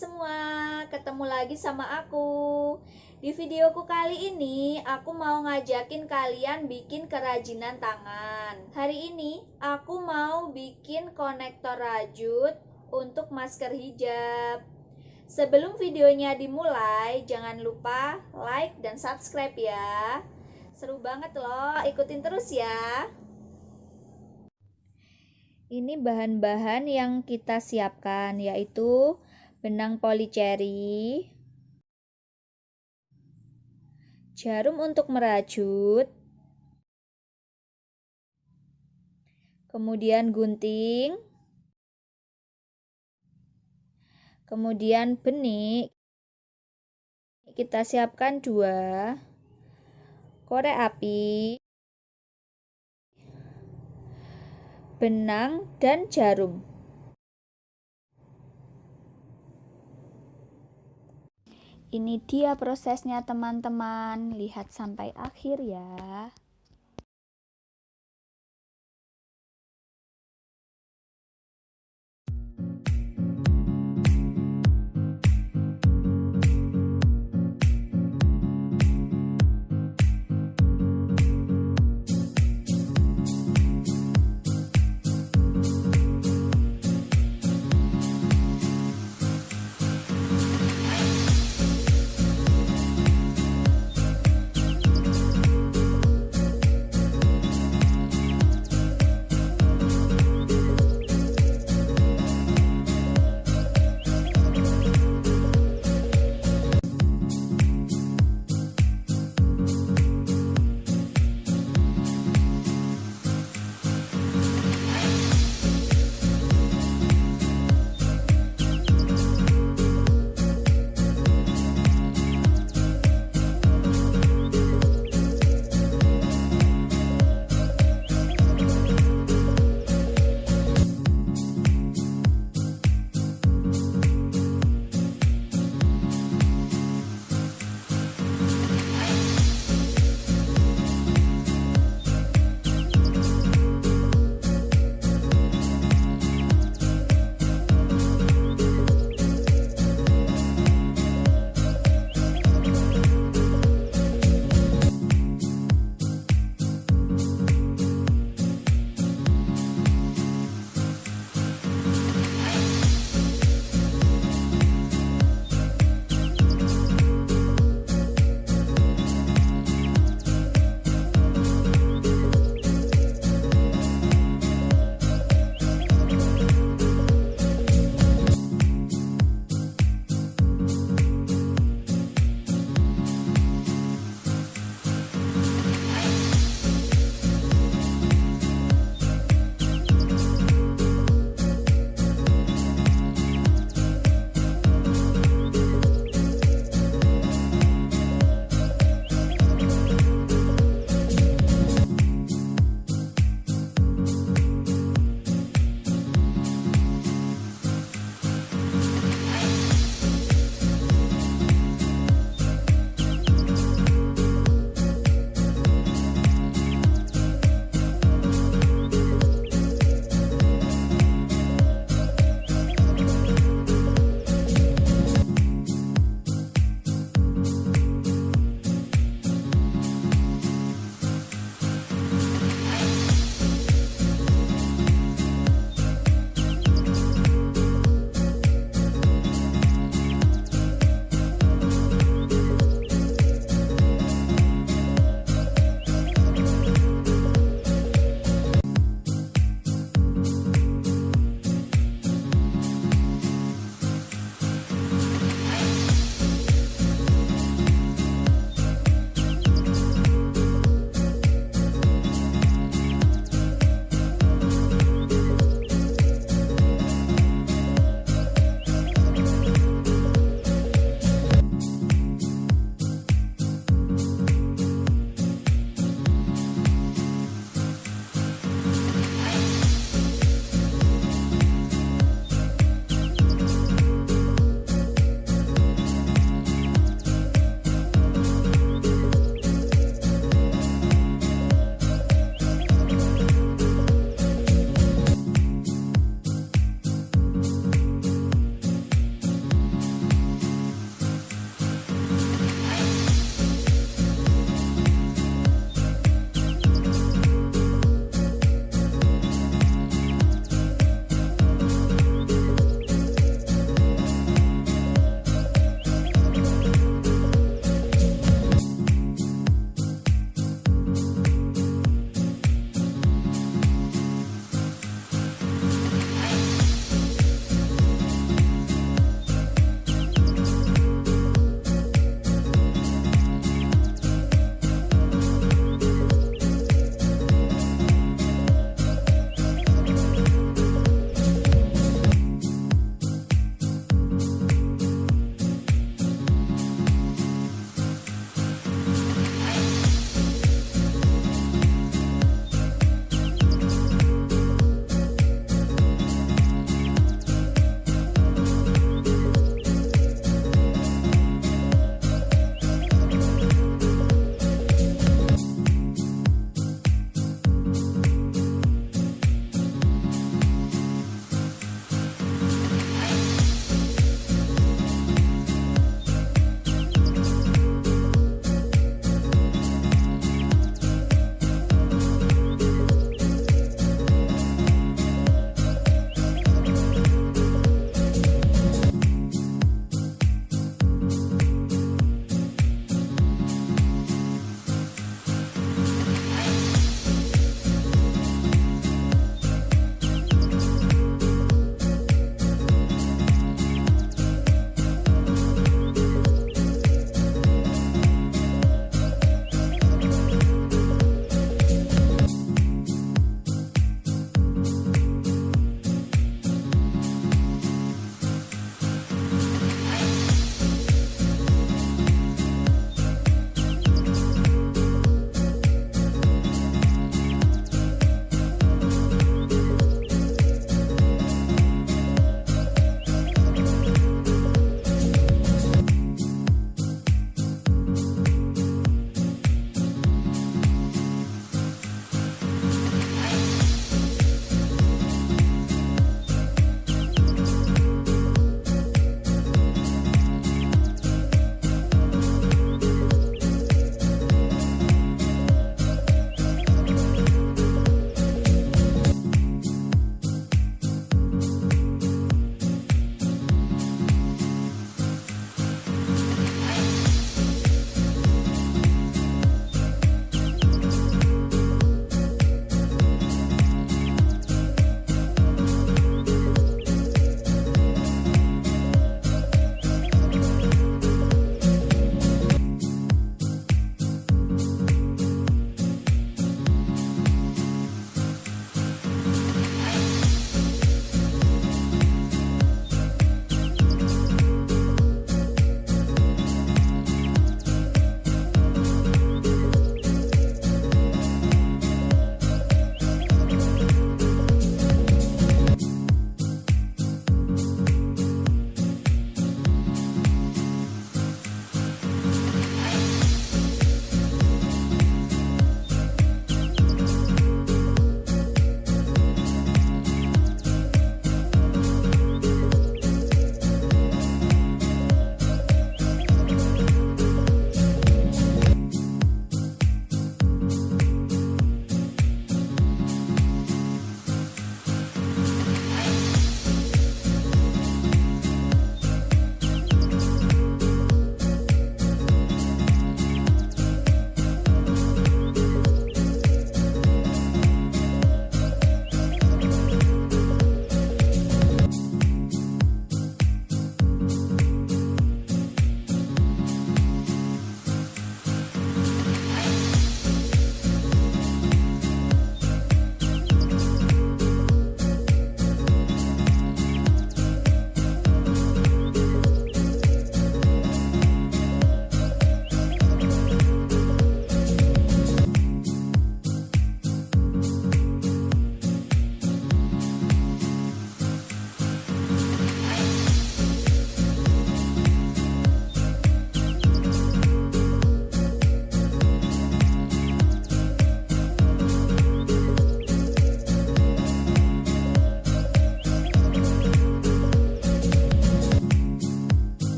semua, ketemu lagi sama aku. Di videoku kali ini, aku mau ngajakin kalian bikin kerajinan tangan. Hari ini, aku mau bikin konektor rajut untuk masker hijab. Sebelum videonya dimulai, jangan lupa like dan subscribe ya. Seru banget loh, ikutin terus ya. Ini bahan-bahan yang kita siapkan, yaitu benang policeri, jarum untuk merajut, kemudian gunting, kemudian benik. Kita siapkan 2, korek api, benang, dan jarum. Ini dia prosesnya teman-teman, lihat sampai akhir ya.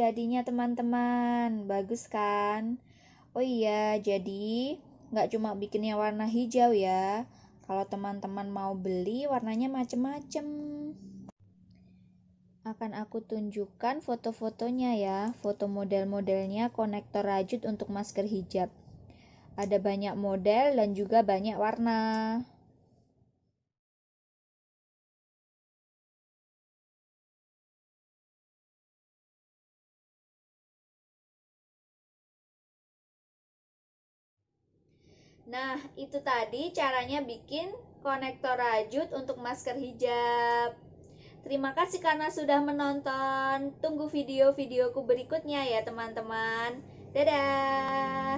jadinya teman-teman. Bagus kan? Oh iya, jadi nggak cuma bikinnya warna hijau ya. Kalau teman-teman mau beli, warnanya macem-macem. Akan aku tunjukkan foto-fotonya ya. Foto model-modelnya konektor rajut untuk masker hijab. Ada banyak model dan juga banyak warna. Nah, itu tadi caranya bikin konektor rajut untuk masker hijab. Terima kasih karena sudah menonton. Tunggu video-videoku berikutnya ya teman-teman. Dadah.